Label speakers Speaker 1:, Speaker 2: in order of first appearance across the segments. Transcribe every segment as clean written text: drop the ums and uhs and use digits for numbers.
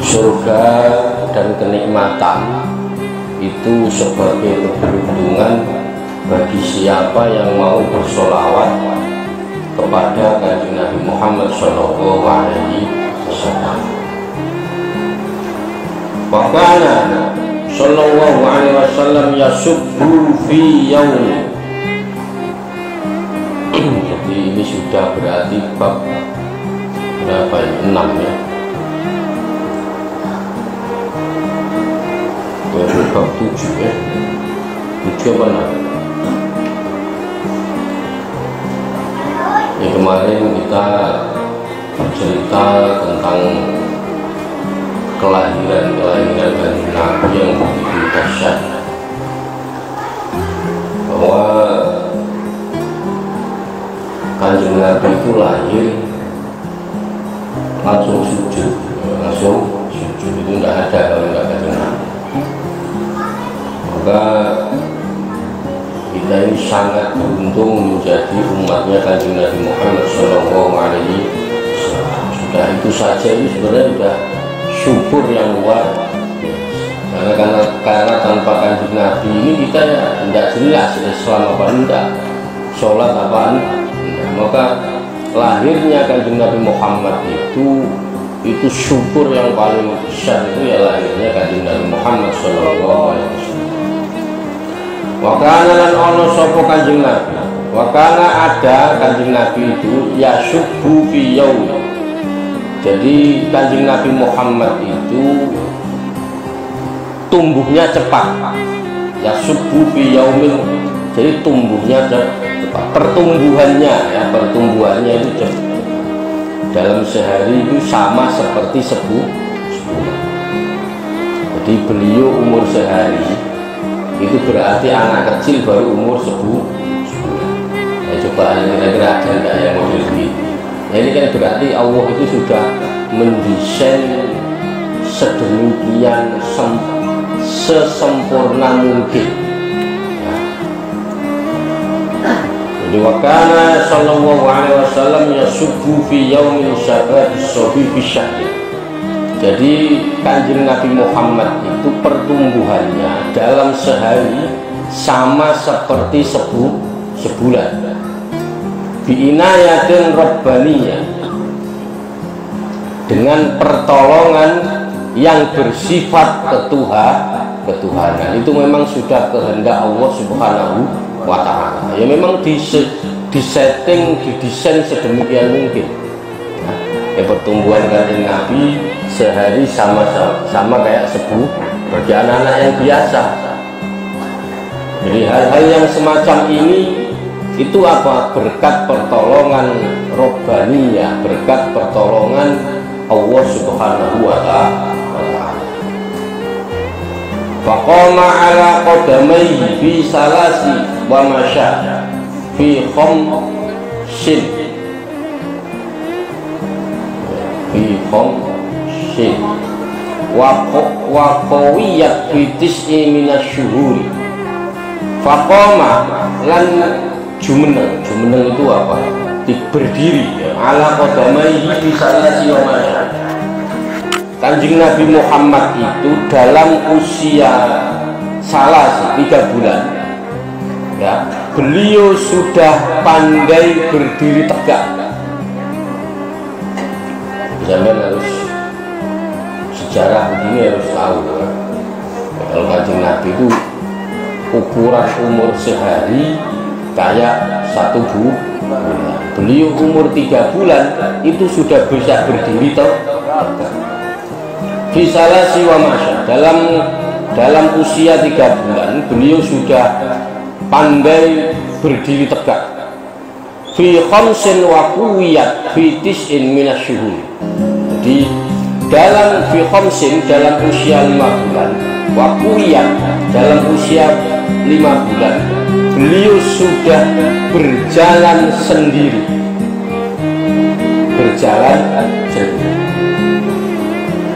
Speaker 1: surga dan kenikmatan itu sebagai keberuntungan bagi siapa yang mau bersolawat kepada Kanjeng Nabi Muhammad Shallallahu Alaihi Wasallam. Wakana Shallallahu Alaihi Wasallam yasubbu fi yaumi. Jadi ini sudah berarti bab berapa ya? 6 ya. Bab 7 ya. 7 apa nah? Ya, kemarin kita bercerita tentang kelahiran Kanjeng Nabi yang begitu dahsyat, bahwa Kanjeng Nabi itu lahir langsung sujud itu tidak ada kalau tidak Kanjeng Nabi. Maka kita ini sangat beruntung menjadi umatnya Kanjeng Nabi Muhammad Shallallahu Alaihi Wasallam. Sudah itu saja ini sebenarnya sudah syukur yang luar biasa. Karena tanpa Kanjeng Nabi ini kita ya tidak jelas Islam apa enggak, sholat apa enggak. Maka lahirnya Kanjeng Nabi Muhammad itu syukur yang paling besar, itu ya lahirnya Kanjeng Nabi Muhammad Shallallahu Alaihi Wasallam. Wakana lan ono sopo Kanjeng Nabi, wakana ada Kanjeng Nabi itu yasubbu fi yaumi. Jadi Kanjeng Nabi Muhammad itu tumbuhnya cepat, yasubbu fi yaumin. Jadi tumbuhnya cepat, pertumbuhannya itu cepat. Dalam sehari itu sama seperti sebulan. Jadi beliau umur sehari itu berarti anak kecil baru umur sebulan. Ya, coba kira-kira ada enggak yang model begitu. Nah, ini kan berarti Allah itu sudah mendesain sedemikian sesempurna mungkin. Jadi wakana Shallallahu Alaihi Wasallam yasubbu fi yaumin syababis sobi fi syahri. Jadi Kanjeng Nabi Muhammad itu pertumbuhannya dalam sehari sama seperti sebulan. Biinayatin rabbaniyah, dengan pertolongan yang bersifat ketuhanan. Itu memang sudah kehendak Allah Subhanahu wa Ta'ala. Ya memang disetting, didesain sedemikian mungkin. Ya, pertumbuhan Kanjeng Nabi sehari sama kayak sebulan bagi anak-anak yang biasa. Jadi hal-hal yang semacam ini itu apa? Berkat pertolongan Robbaniyah, berkat pertolongan Allah Subhanahu wa Ta'ala. Faqama ala qadamaihi fi salasi wa masya fi khamsin wa qawiyat fi tis'i minasyuhuri. Faqama lan jumeneng itu apa? Berdiri ya. Ala qadamaihi fi salasi wa masya. Kanjeng Nabi Muhammad itu dalam usia salah 3 bulan ya, beliau sudah pandai berdiri tegak. Zaman harus sejarah begini harus tahu ya. Kalau Kanjeng Nabi itu ukuran umur sehari kayak 1 bulan. Beliau umur 3 bulan itu sudah bisa berdiri tegak. Fisalasi wa masya, dalam usia 3 bulan beliau sudah pandai berdiri tegak. Fi khamsin wa quwiyat fi tis'in minasyuhur. Jadi dalam fi khamsin dalam usia 5 bulan, wa quwiyat dalam usia 5 bulan beliau sudah berjalan sendiri.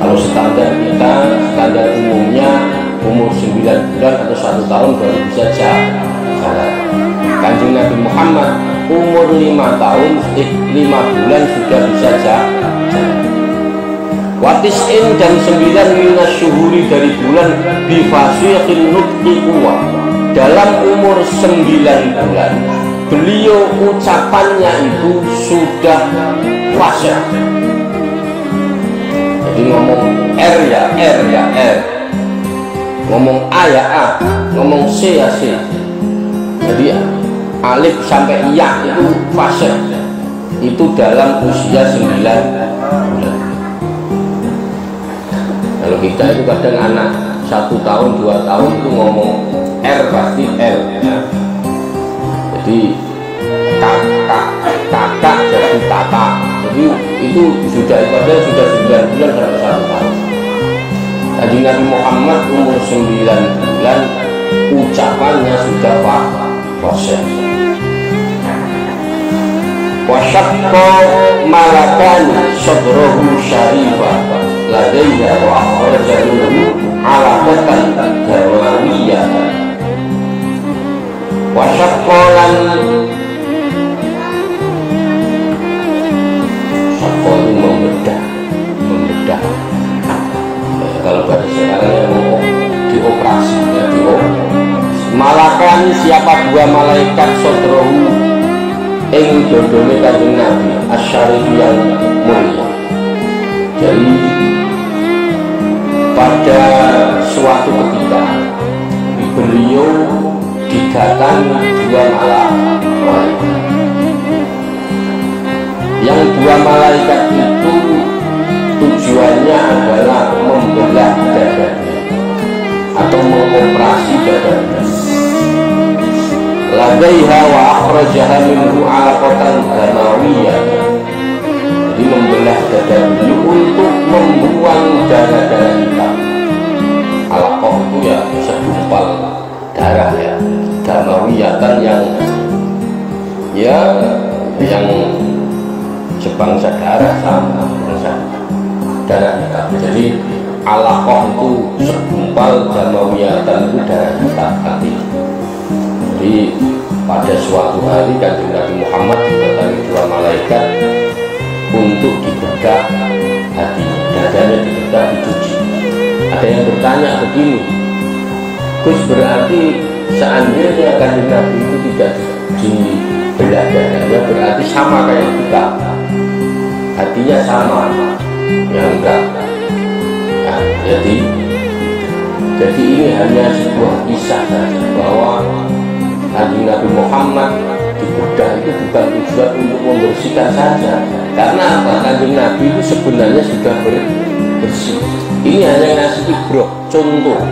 Speaker 1: Kalau standar umumnya umur 9 bulan atau 1 tahun baru bisa jalan. Kanjeng Nabi Muhammad umur 5 bulan sudah bisa jalan. Watis'in dan 9 minas syuhuri dari bulan bifasiqin nutqi kuwa, dalam umur 9 bulan beliau ucapannya itu sudah fasih. Jadi ngomong R ya R ya R, ngomong A ya A, ngomong C ya C. Jadi alif sampai ya itu fasih. Itu dalam usia 9 bulan. Kalau kita itu kadang anak 1 tahun 2 tahun itu ngomong R pasti R ya. Jadi kakak jadi tata. Jadi itu sudah 9 bulan sampai 1 tahun. Tadi Nabi Muhammad umur 9 bulan ucapannya sudah fasih. Wasyaqqa malakan sadrahu syarifah ladaiha wa akhrajahu alaqatan garwawiyah. Wasyaqqa lan syaqqa itu membedah. Kalau pada sekarang yang mau dioperasi ya, malakan siapa 2 malaikat sadrahu ing dodone Kanjeng Nabi asyarif yang mulia. Jadi pada suatu ketika beliau didatangi 2 malaikat. Yang 2 malaikat itu tujuannya adalah membelah dadanya atau mengoperasi dadanya. Ladaiha wa akhrajaha minhu alaqatan damawiyah. Jadi membelah dada beliau untuk membuang darah-darah hitam. Alaqah itu ya segumpal darah ya, damawiyatan yang sebangsa darah sama bangsa darah hitam. Jadi alaqah itu segumpal, damawiyatan itu darah hitam hati. Jadi pada suatu hari Kanjeng Nabi Muhammad didatangi 2 malaikat untuk dibedah hatinya, dadanya dibedah, dicuci. Ada yang bertanya begini, Gus, berarti seandainya Kanjeng Nabi itu tidak dibelah dadanya, berarti sama kayak kita, hatinya sama? Ya enggak. Nah, jadi ini hanya sebuah kisah saja bahwa Kanjeng Nabi Muhammad dibedah itu bukan tujuan untuk membersihkan saja, karena apa? Kanjeng Nabi itu sebenarnya sudah bersih. Ini hanya ngasih ibrah, contoh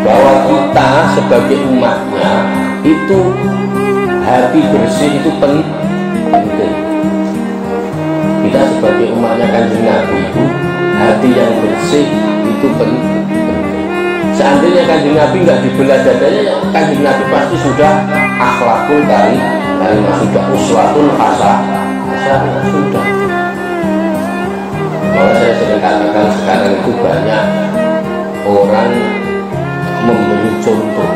Speaker 1: bahwa kita sebagai umatnya itu hati bersih itu penting. Kita sebagai umatnya Kanjeng Nabi itu hati yang bersih itu penting. Seandainya Kanjeng Nabi nggak dibelah dadanya, Kanjeng Nabi pasti sudah akhlakul karimah, sudah uswatun hasanah, sudah. Maka saya sering katakan sekarang itu banyak orang memberi contoh,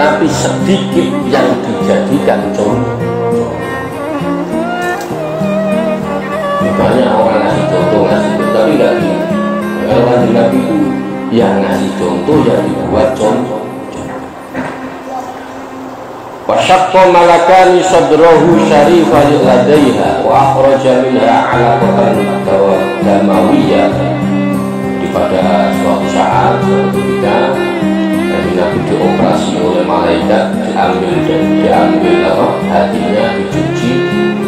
Speaker 1: tapi sedikit yang dijadikan contoh. Banyak orang ngasih contoh, tapi nggak gini. Kalau Kanjeng Nabi itu yang ngasih contoh, yang dibuat contoh. Wasyaqqa malakani sadrahu syarifan ladaiha wa akhraja minha alaqatan damawiyah. Di pada suatu saat ketika Kanjeng Nabi dioperasi oleh malaikat, diambil hatinya, dicuci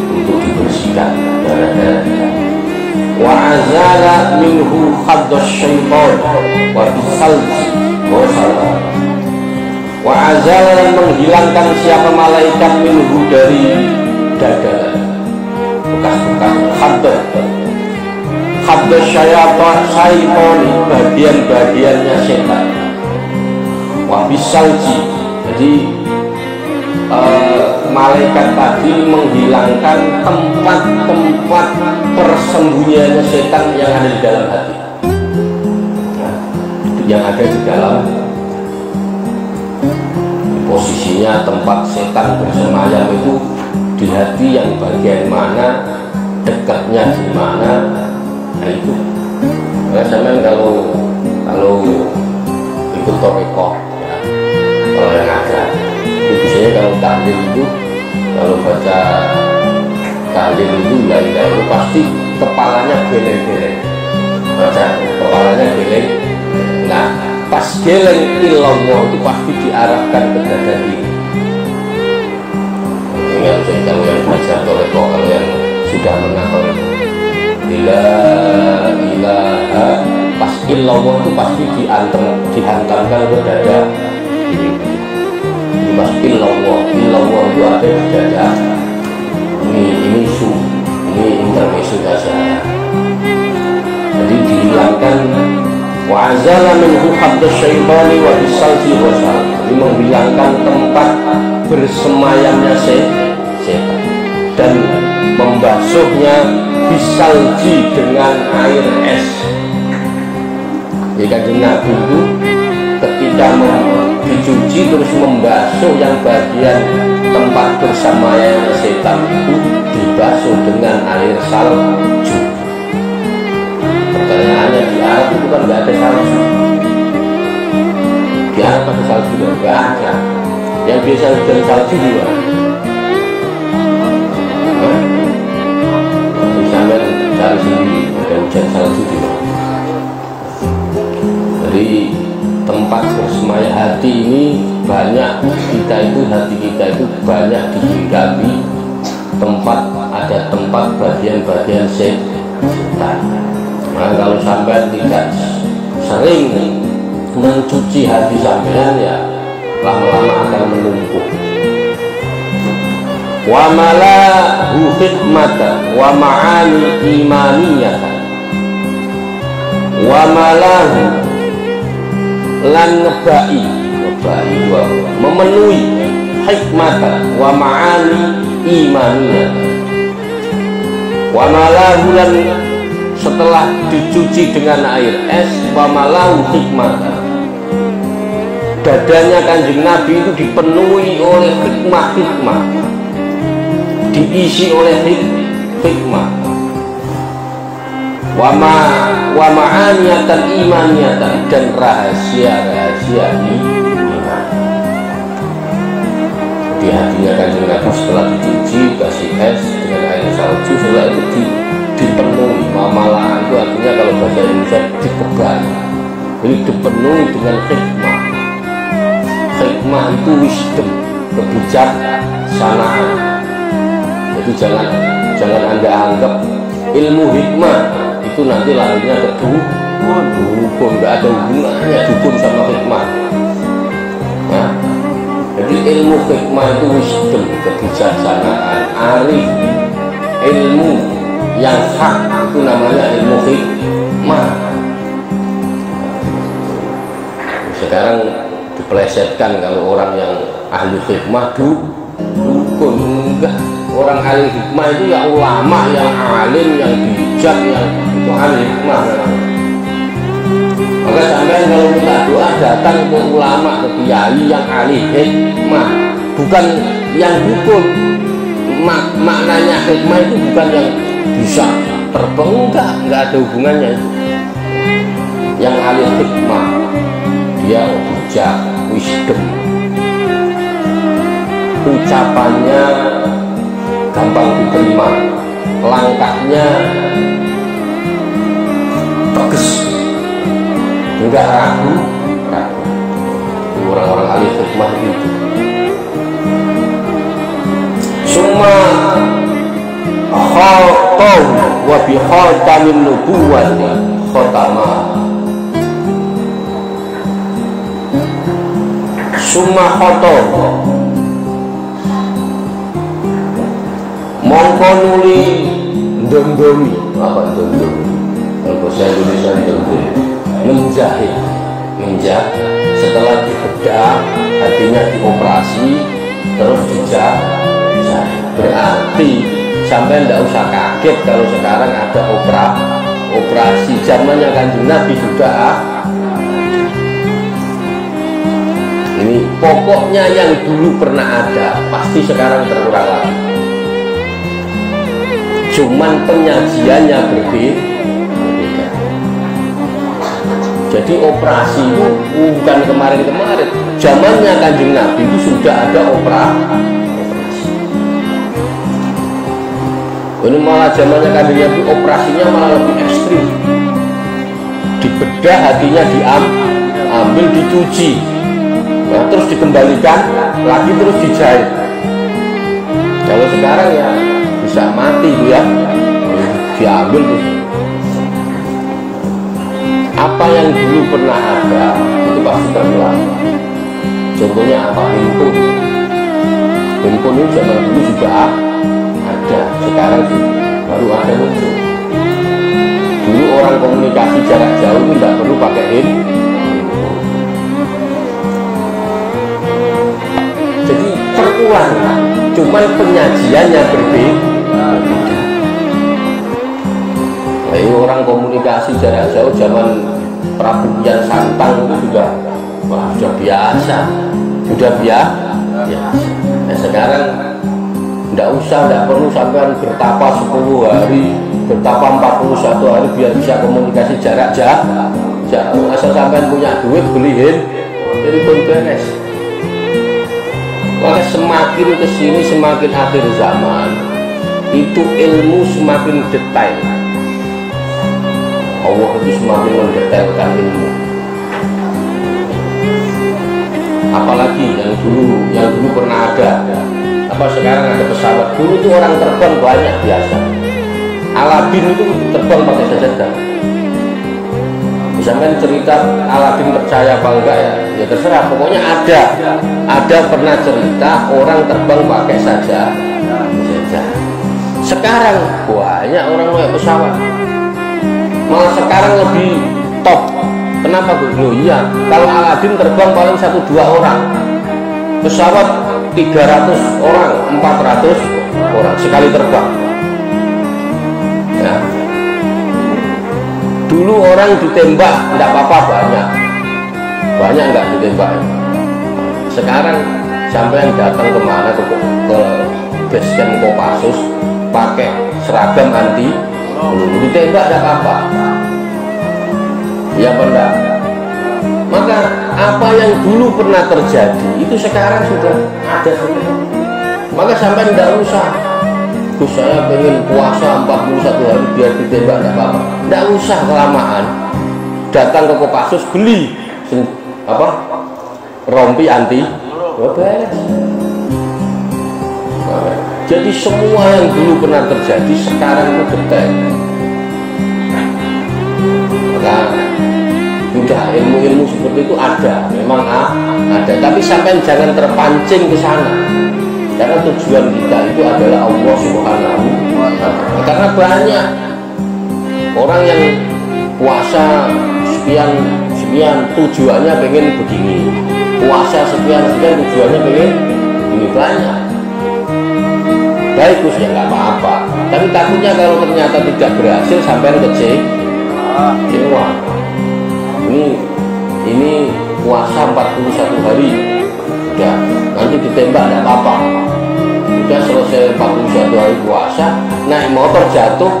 Speaker 1: untuk dibersihkan darah-darah. Wa azala minhu khaddas syaitan wa bisalji wa azala, menghilangkan siapa malaikat minhu dari dada bekas-bekas khaddas syaitan, bagian-bagiannya setan. Wa bisalji, jadi malaikat tadi menghilangkan tempat-tempat persembunyiannya setan yang ada di dalam hati. Nah, yang ada di dalam posisinya tempat setan bersemayam itu di hati, yang bagian mana dekatnya di mana, nah itu. Karena sampai kalau ikut toriko, ya, kalau yang ada, itu biasanya kalau tahlil itu, kalau baca tahlil itu ya itu pasti kepalanya geleng-geleng, baca kepalanya geleng. Nah, pas geleng illallah itu pasti diarahkan ke dada kiri. Kalau yang belajar toriko, kalau yang sudah pernah toriko, ilaha pas illallah itu pasti dihantamkan ke dada kiri. Ini pas illallah itu ada di dada. Ini intermezzo saja. Jadi dihilangkan wa azala minhu habda syaitani wa bisalji wa sal. Jadi menghilangkan tempat bersemayamnya setan dan membasuhnya bisalji dengan air es. Jadi Kanjeng Nabi itu ketika dicuci terus membasuh yang bagian tempat bersemayamnya setan itu dibasuh dengan air salju. Pertanyaannya, di Arab itu kan nggak ada salju. Di Arab ada salju nggak ada. Yang biasa hujan salju juga. Sampai cari sendiri ada hujan salju di mana. Jadi tempat bersemayam hati ini banyak, hati kita itu banyak dihinggapi ada tempat bagian-bagian setan. Nah, kalau sampai tidak sering mencuci hati sampean, ya lama-lama akan menumpuk. Wa malahu hikmatan wa ma'ani imaniyatan wa malahu lan ngebai memenuhi hikmatan wa ma'ani imaniyatan wa malahu lan setelah dicuci dengan air es wa malahu hikmatan, dadanya Kanjeng Nabi itu dipenuhi oleh hikmah-hikmah, diisi oleh hikmah. Wa ma'aniyatan imaniyatan, dan rahasia-rahasia iman. Di hatinya Kanjeng Nabi setelah dicuci kasih es dengan air salju, setelah itu dipenuhi. Mamalah itu artinya kalau bahasa Indonesia dikebai. Jadi dipenuhi dengan hikmah. Hikmah itu wisdom, kebijaksanaan. Jadi jangan Anda anggap ilmu hikmah itu nanti larinya ke dukun. Nggak ada hubungannya dukun sama hikmah. Nah, jadi ilmu hikmah itu wisdom, kebijaksanaan, arif, ilmu yang hak, itu namanya ilmu hikmah. Sekarang dipelesetkan kalau orang yang ahli hikmah dukun. Enggak, orang ahli hikmah itu ya ulama yang alim, yang bijak, yang itu ahli hikmah. Maka sampai kalau minta doa datang ke ulama, ke kiai yang ahli hikmah, bukan yang dukun. Maknanya hikmah itu bukan yang bisa terbang, enggak ada hubungannya itu. Yang ahli hikmah dia bijak, wisdom, ucapannya gampang diterima, langkahnya tegas, enggak ragu. Orang-orang ahli hikmah itu. Summa khataw wa bi khatamin nubuwwati khatama. Summa khataw mongko nuli ndondomi. Apa ndondomi? Kalau bahasa Indonesia ndondomi menjahit. Setelah dibedah, artinya dioperasi, terus dijahit. Berarti sampai tidak usah kaget kalau sekarang ada operasi. Zamannya Kanjeng Nabi sudah. Ini pokoknya yang dulu pernah ada pasti sekarang terulang lagi. cuman penyajiannya berbeda. Jadi operasi itu bukan kemarin-kemarin, zamannya Kanjeng Nabi itu sudah ada operasi. Ini malah zamannya Kanjeng Nabi operasinya malah lebih ekstrim. Dibedah hatinya, diambil, dicuci, nah, terus dikembalikan lagi, terus dijahit. Kalau sekarang ya bisa mati itu ya, diambil terus. Apa yang dulu pernah ada itu pasti terulang. Contohnya apa? Handphone ini zaman dulu juga ada, sekarang baru ada muncul. Dulu orang komunikasi jarak jauh itu tidak perlu pakai handphone. Jadi terulang, cuman penyajiannya berbeda. Jadi orang komunikasi jarak jauh zaman Prabu Kian Santang itu sudah biasa, Nah, sekarang tidak perlu sampai bertapa 10 hari, bertapa 41 hari biar bisa komunikasi jarak jauh. Asal sampai punya duit beliin telepon beres. Maka semakin kesini, semakin akhir zaman itu ilmu semakin detail. Allah itu semakin mendetailkan ilmu. Apalagi yang dulu pernah ada, apa sekarang ada pesawat. Dulu itu orang terbang banyak biasa. Aladin itu terbang pakai sajadah. Misalkan cerita Aladin percaya apa enggak ya terserah. Pokoknya ada pernah cerita orang terbang pakai sajadah. Sekarang banyak orang pakai pesawat. Malah sekarang lebih top. Kenapa Bu? Iya, kalau Aladin terbang paling 1-2 orang, pesawat 300 orang, 400 orang sekali terbang. Ya. Dulu orang ditembak tidak apa-apa, banyak nggak ditembak. Sekarang sampai yang datang kemana ke basecamp Kopassus pakai seragam anti peluru, ditembak tidak apa-apa. Ya benar. Maka apa yang dulu pernah terjadi itu sekarang sudah ada. Maka sampai tidak usah, Gus saya pengen puasa 41 hari biar ditembak, tidak apa-apa. Tidak usah kelamaan. Datang ke Kopassus beli rompi anti beres. Jadi semua yang dulu pernah terjadi sekarang itu detail. Maka sudah ilmu-ilmu seperti itu ada, memang ada. Tapi sampai jangan terpancing ke sana, karena tujuan kita itu adalah Allah Subhanahu wa Ta'ala. Karena banyak orang yang puasa sekian tujuannya pengen begini, puasa sekian tujuannya pengen begini, banyak. Baik Gus ya nggak apa-apa, tapi takutnya kalau ternyata tidak berhasil sampai kecewa. Ini puasa 41 hari udah, nanti ditembak tidak apa-apa. Udah selesai 41 hari puasa, naik motor jatuh,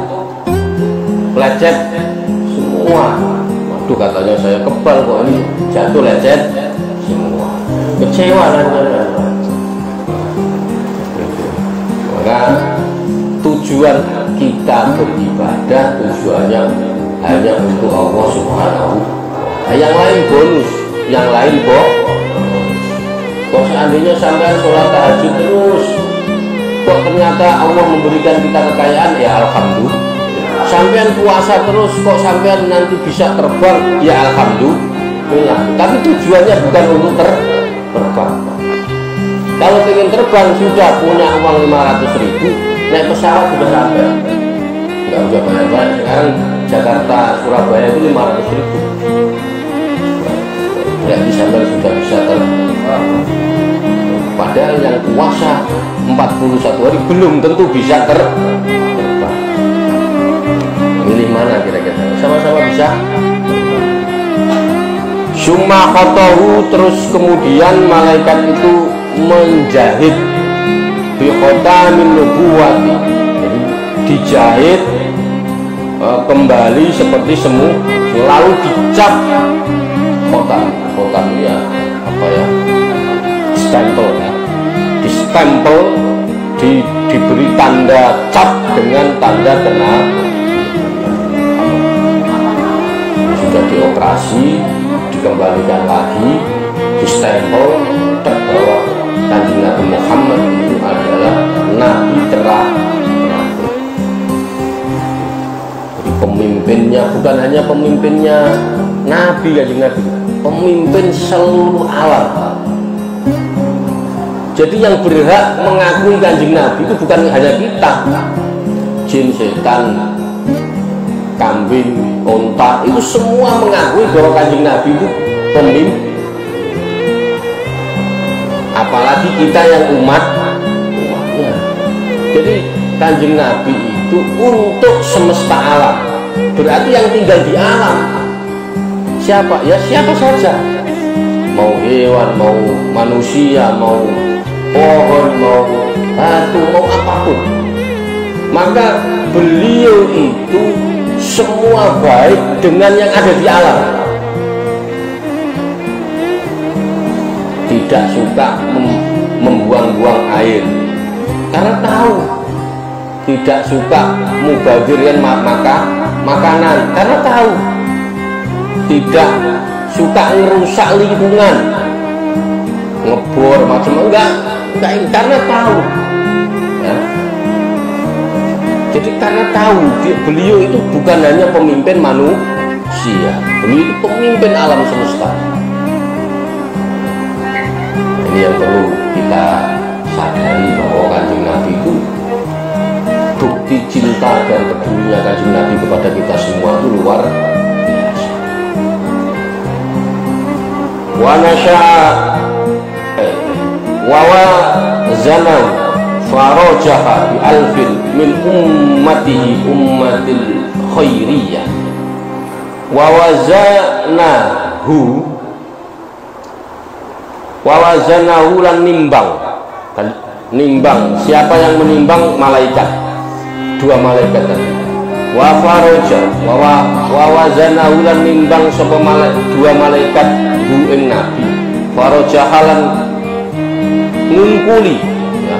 Speaker 1: lecet semua. Waduh katanya saya kebal kok ini jatuh lecet semua, kecewa kan. Maka tujuan kita beribadah tujuannya hanya untuk Allah Subhanahu. Yang lain bonus, yang lain kok seandainya sampai sholat tahajud terus, kok ternyata Allah memberikan kita kekayaan, ya alhamdulillah. Sampean puasa terus, kok sampean nanti bisa terbang, ya alhamdulillah. Tapi tujuannya bukan untuk terbang. Kalau ingin terbang sudah punya uang 500.000, naik pesawat sudah sampai. Nggak usah banyak-banyak. Sekarang Jakarta Surabaya itu 500.000. Berarti sampai sudah bisa terbang. Padahal yang puasa 41 hari belum tentu bisa terbang. Milih mana kira-kira? Sama-sama bisa. Summa khotohu, terus kemudian malaikat itu menjahit bi khotamin nubuwati. Jadi dijahit kembali seperti semula, lalu dicap khotam ya apa ya, stempel ya, di stempel, diberi tanda cap dengan tanda kena, sudah dioperasi, dikembalikan lagi, di stempel terbawa Kanjeng Nabi Muhammad itu adalah Nabi terakhir. Jadi pemimpinnya bukan hanya pemimpinnya Nabi, Kanjeng Nabi, pemimpin seluruh alam. Jadi yang berhak mengakui Kanjeng Nabi itu bukan hanya kita, jin, setan, kambing, unta, itu semua mengakui bahwa Kanjeng Nabi itu pemimpin. Apalagi kita yang umatnya. Jadi Kanjeng Nabi itu untuk semesta alam. Berarti yang tinggal di alam siapa? Ya siapa saja. Mau hewan, mau manusia, mau pohon, mau batu, mau apapun. Maka beliau itu semua baik dengan yang ada di alam. Tidak suka membuang-buang air karena tahu, tidak suka mubadirkan makanan karena tahu, tidak suka merusak lingkungan, ngebor macam enggak karena tahu ya. Jadi karena tahu beliau itu bukan hanya pemimpin manusia, beliau itu pemimpin alam semesta. Ini yang perlu kita sadari, bahwa Kanjeng Nabi itu bukti cinta dan pedulinya Kanjeng Nabi kepada kita semua itu luar biasa. Wa nasya'a wa wazana farajaha bi alfin min ummatihi ummatil khairiyah wa wazanahu wawazanahu lan nimbang. Siapa yang menimbang? Malaikat, dua malaikat tadi. Wa faraja wawazanahu lan nimbang sapa dua malaikat hu ing Nabi. Faraja halan ngungkuli ya.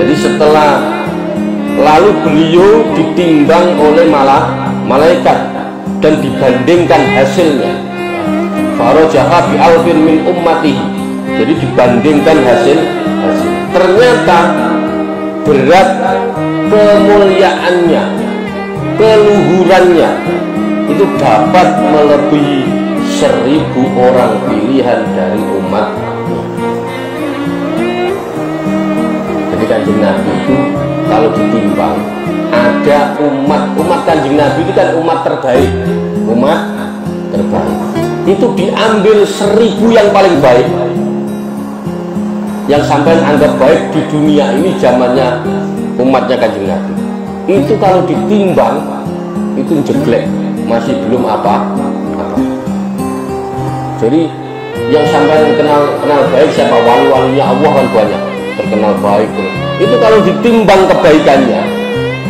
Speaker 1: Jadi setelah lalu beliau ditimbang oleh malaikat dan dibandingkan hasilnya. Faraja bi alfin min ummatihi. Jadi dibandingkan hasil, ternyata berat kemuliaannya, keluhurannya itu dapat melebihi 1000 orang pilihan dari umat. Jadi Kanjeng Nabi itu kalau ditimbang, ada umat Kanjeng Nabi itu kan umat terbaik, itu diambil 1000 yang paling baik, yang sampai anggap baik di dunia ini zamannya umatnya Kanjeng Nabi. Itu kalau ditimbang itu jeglek, masih belum apa. Jadi yang sampai kenal baik siapa? Wali-walinya Allah kan banyak, terkenal baik. Itu kalau ditimbang kebaikannya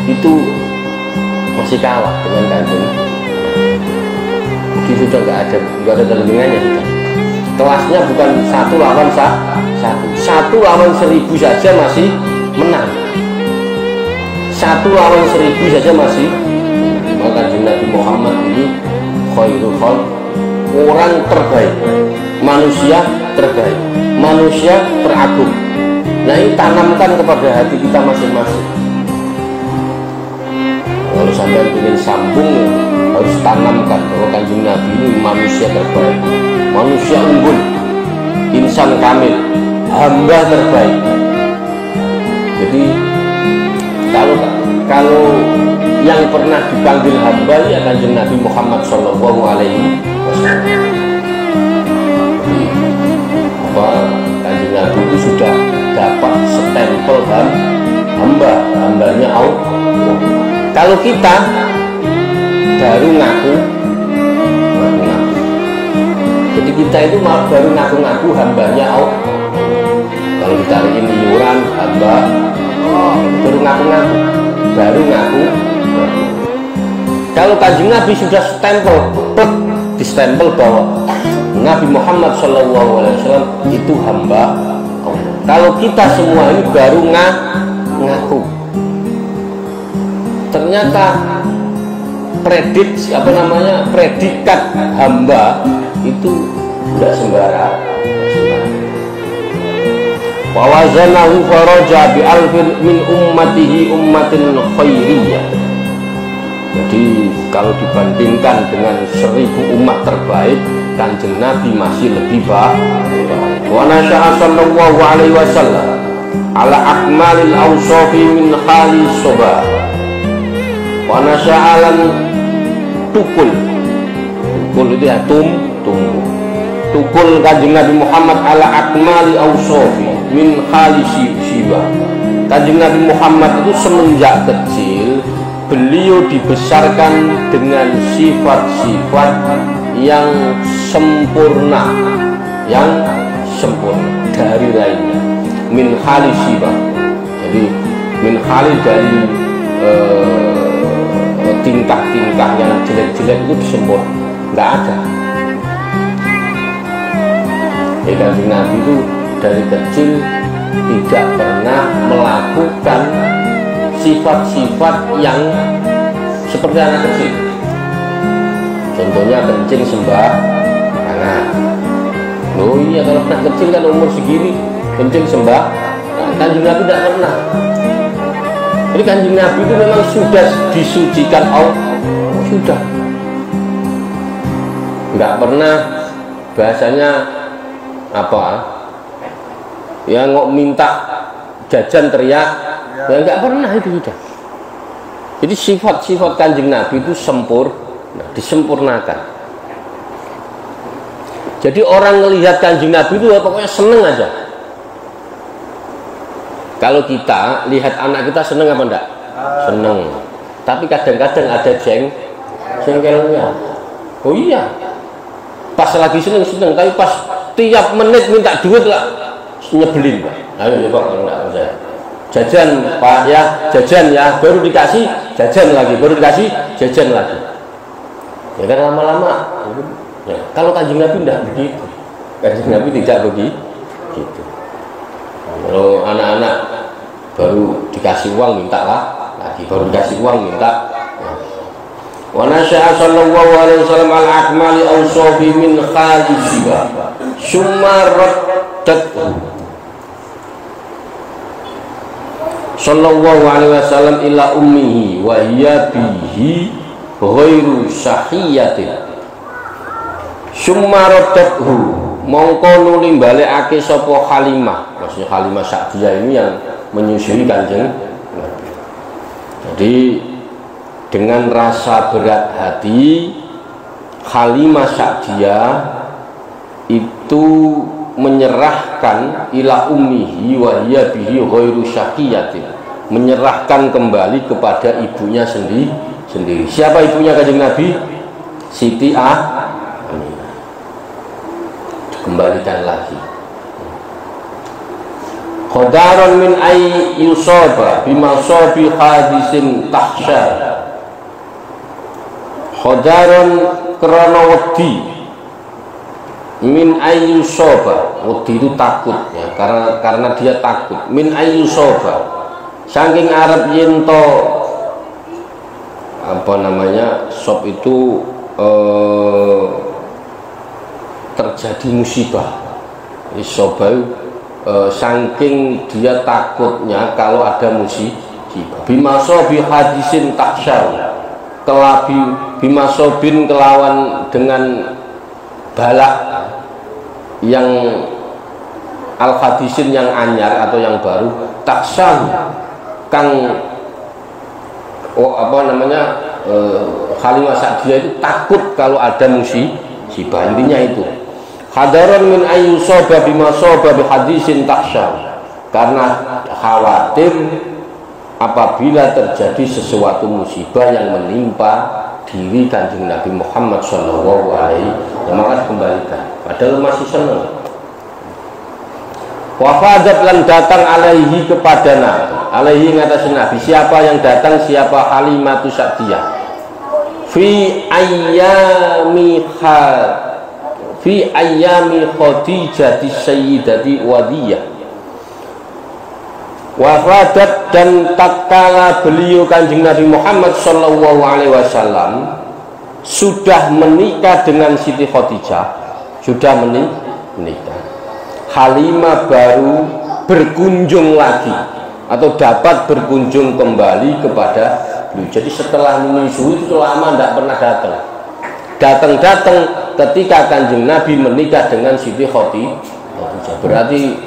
Speaker 1: itu masih kalah dengan Kanjeng. Jadi sudah nggak ada tandingannya sudah. Kelasnya bukan 1 lawan 1 lawan 1000 saja masih menang. 1 lawan 1000 saja masih. Maka Nabi Muhammad ini khairul khalq, orang terbaik, manusia terbaik, manusia teragung. Nah ini tanamkan kepada hati kita masing-masing. Kalau sampai ingin sambung, harus tanamkan bahwa Kanjeng Nabi ini manusia terbaik, manusia unggul, insan kamil, hamba terbaik. Jadi kalau yang pernah dipanggil hamba ya Kanjeng Nabi Muhammad Shallallahu Alaihi Wasallam. Kanjeng Nabi itu sudah dapat stempel hambanya Allah. Kalau kita baru ngaku. Jadi kita itu baru ngaku-ngaku hambanya Allah. Kalau kita hari ini iuran hamba, baru ngaku-ngaku. baru ngaku. Kalau Kanjeng Nabi sudah stempel, distempel bahwa Nabi Muhammad SAW itu hamba Allah. Kalau kita semua ini baru ngaku. Ternyata predikat hamba itu tidak sembarang. Wa wazanahu faraja bi alfin min ummatihi ummatin khairiyah. Jadi kalau dibandingkan dengan 1000 umat terbaik, Kanjeng Nabi masih lebih baik. Wa nasya'a sallallahu alaihi wasallam ala akmalil awsafi min khali soba. Wa nasya'alan tukul itu ya tumbuh. Tukul Kanjeng Nabi Muhammad ala akmali awsafi min khali siba. Kanjeng Nabi Muhammad itu semenjak kecil beliau dibesarkan dengan sifat-sifat yang sempurna dari lainnya. Min khali siba. Jadi min khali dari tingkah-tingkah yang jelek-jelek itu disempurna, nggak ada. Kanjeng Nabi itu dari kecil tidak pernah melakukan sifat-sifat yang seperti anak kecil. Contohnya kencing sembarangan. Loh iya, kalau anak kecil kan umur segini kencing sembarangan. Kanjeng Nabi tidak pernah. Jadi Kanjeng Nabi itu memang sudah disucikan Allah. Sudah. Nggak pernah bahasanya apa? Ya nggak minta jajan teriak. Ya nggak pernah itu sudah. Jadi sifat-sifat Kanjeng Nabi itu disempurnakan. Jadi orang melihat Kanjeng Nabi itu ya pokoknya seneng aja. Kalau kita lihat anak kita seneng apa enggak? Seneng. Tapi kadang-kadang ada jengkelnya. Oh iya. Pas lagi seneng, tapi pas tiap menit minta duit lah nyebelin, Pak. Ayo coba kalau enggak percaya. Jajan Pak ya, jajan ya, baru dikasih jajan lagi, baru dikasih jajan lagi. Ya kan lama-lama. Ya, kalau Kanjeng Nabi tidak begitu. Kanjeng Nabi tidak begitu. Kalau anak-anak baru dikasih uang minta lagi, baru dikasih uang minta. Wa nasya'a sallallahu alaihi wasallam al akmali awsafi min khalijiha summa raddat sallallahu alaihi wasallam ila ummihi wa hiya bihi ghairu sahiyatin. Summa raddathu mongko nuli balekake sapa Halimah, maksudnya Halimah Sa'diyah ini yang menyusui Kanjeng. Jadi dengan rasa berat hati Halimah Sa'diyah itu menyerahkan ila ummihi wa hiya bihi ghairu syaqiyatin, menyerahkan kembali kepada ibunya sendiri. Siapa ibunya Kanjeng Nabi? Siti Aminah. Dikembalikan lagi. Khadaron min ay yusaba bimasabi hadisin tahsyar. Khadaron krana wedi min ayyusoba, wedi itu takut ya, karena dia takut. Min ayyusoba, saking arep yento sob itu terjadi musibah. Isoba saking dia takutnya kalau ada musibah. Bimasobi hadisin taksyar, bimasobin kelawan dengan balak yang al-hadisin yang anyar atau yang baru, taksan kang Halimah Sa'diyah itu takut kalau ada musibah. Intinya itu hadaron min ayyusoba bimasoba bihadisin taksan, karena khawatir apabila terjadi sesuatu musibah yang menimpa diri Kanjeng Nabi Muhammad SAW, maka dikembalikan. Padahal masih senang. Wafadat lan datang alaihi kepada Nabi, alaihi ngatasin Nabi. Siapa yang datang? Siapa? Halimatu Sa'diyah. Fi ayyami Khadijah sayyidati Wadiyah. Wafadat dan tatkala beliau Kanjeng Nabi Muhammad sallallahu alaihi wasallam sudah menikah dengan Siti Khadijah, sudah menikah. Halimah baru berkunjung lagi atau dapat berkunjung kembali kepada beliau. Jadi setelah menyusui itu lama tidak pernah datang ketika Kanjeng Nabi menikah dengan Siti Khadijah. Berarti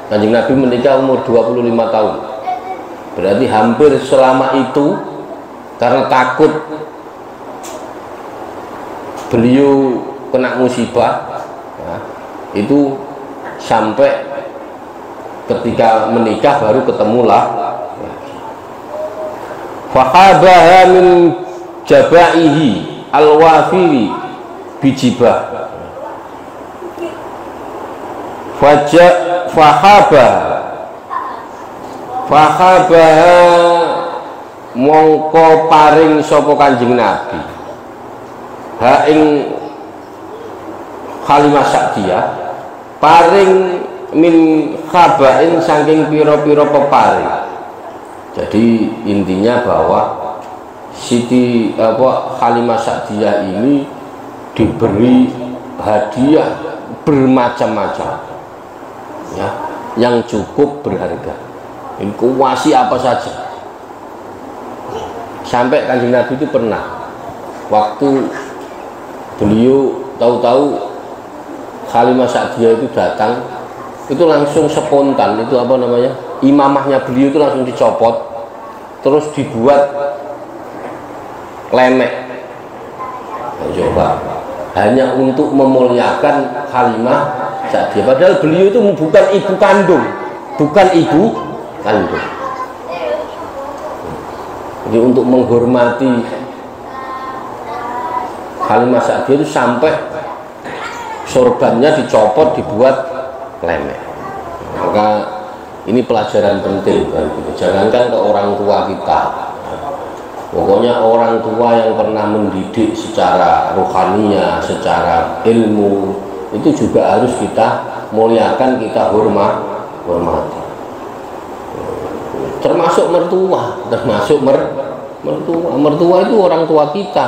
Speaker 1: Kanjeng Nabi menikah umur 25 tahun. Berarti hampir selama itu karena takut beliau kena musibah, ya, itu sampai ketika menikah baru ketemulah. Fakhabaha min jabaihi al-wafiri bijibah. Fahaba mongko paring sapa Kanjeng Nabi ha ing Halimah Sa'diyah paring min khabain saking pira-pira peparing. Jadi intinya bahwa Halimah Sa'diyah ini diberi hadiah bermacam-macam, ya, yang cukup berharga. Ini kuasi apa saja. Sampai Kanjeng Nabi itu pernah waktu beliau tahu-tahu Halimah Sa'diyah itu datang, itu langsung spontan, itu apa namanya, imamahnya beliau itu langsung dicopot, terus dibuat lemek. Nah, coba hanya untuk memuliakan Halimah Sa'diyah. Padahal beliau itu bukan ibu kandung. Jadi untuk menghormati Halimah Sa'diyah itu sampai sorbannya dicopot, dibuat lemek. Maka ini pelajaran penting kan? Jangankan ke orang tua kita, pokoknya orang tua yang pernah mendidik secara rohaninya, secara ilmu, itu juga harus kita muliakan, kita hormati. Termasuk mertua, mertua itu orang tua kita.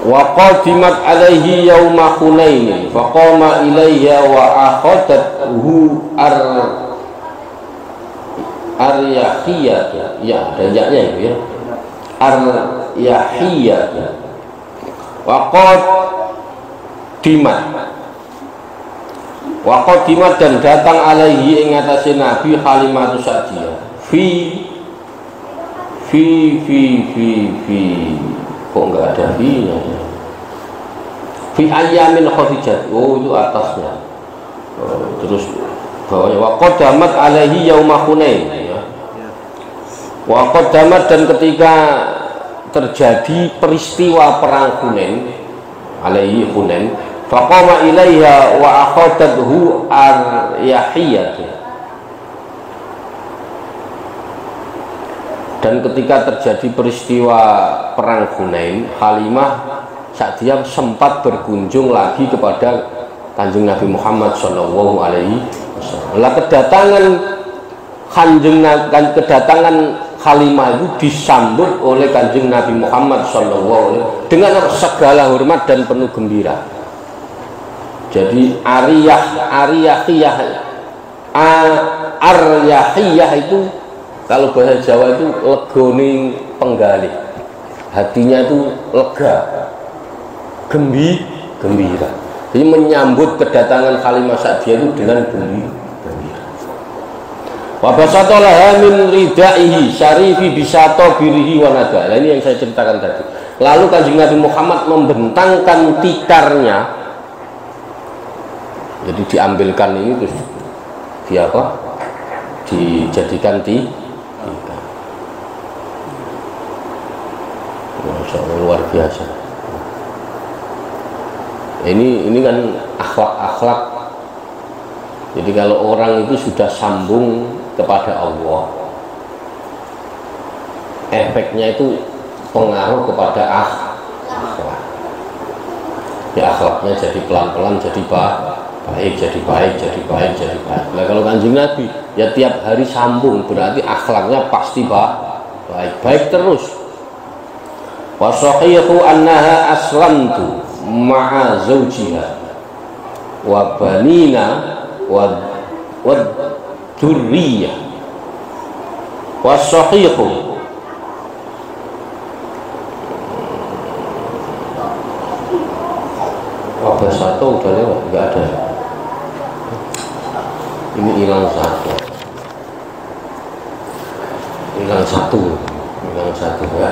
Speaker 1: Wa qadimat alaihi yauma Hunain faqama ilayya wa akhadathu Aryahiyah, ya, ada jaknya itu ya. Aryahiyah. Wa qadimat dan datang alaihi ing atase Nabi Halimah Sa'diyah. Kok enggak ada fi-nya? Fi ayyamin Khadijah. Oh, itu atasnya. Terus bawahnya wa qadamat alaihi yauma Hunain. Wa qadamat dan ketika terjadi peristiwa perang Hunain, alaihi Hunain, faqama ilaiha wa akhadathu Aryahiyah. Dan ketika terjadi peristiwa perang Hunain, Halimah Sa'diyah sempat berkunjung lagi kepada Kanjeng Nabi Muhammad sallallahu alaihi wasallam. Kedatangan Halimah itu disambut oleh Kanjeng Nabi Muhammad sallallahu alaihi wasallam dengan segala hormat dan penuh gembira. Jadi Aryahiyah itu kalau bahasa Jawa itu legone penggalih, hatinya itu lega, gembira. Jadi menyambut kedatangan Halimah Sa'diyah itu dengan gembira. Wa basatalaha min ridaihi syarifi bisato birihi wa nada. Nah, ini yang saya ceritakan tadi. Lalu Kanjeng Nabi Muhammad membentangkan tikarnya, jadi diambilkan ini terus dijadikan tikar. Masya Allah, luar biasa. Ini kan akhlak-akhlak. Jadi kalau orang itu sudah sambung kepada Allah, efeknya itu pengaruh kepada akhlak. Ya akhlaknya jadi pelan-pelan jadi baik, jadi baik, jadi baik, jadi baik. Nah kalau Kanjeng Nabi ya tiap hari sambung, berarti akhlaknya pasti baik terus. Wasahihu annaha aslamtu ma'a zawjiha wa banina wa dzurriyyah. Wasahihu apa satu udah lewat, nggak ada. Ini hilang satu ya.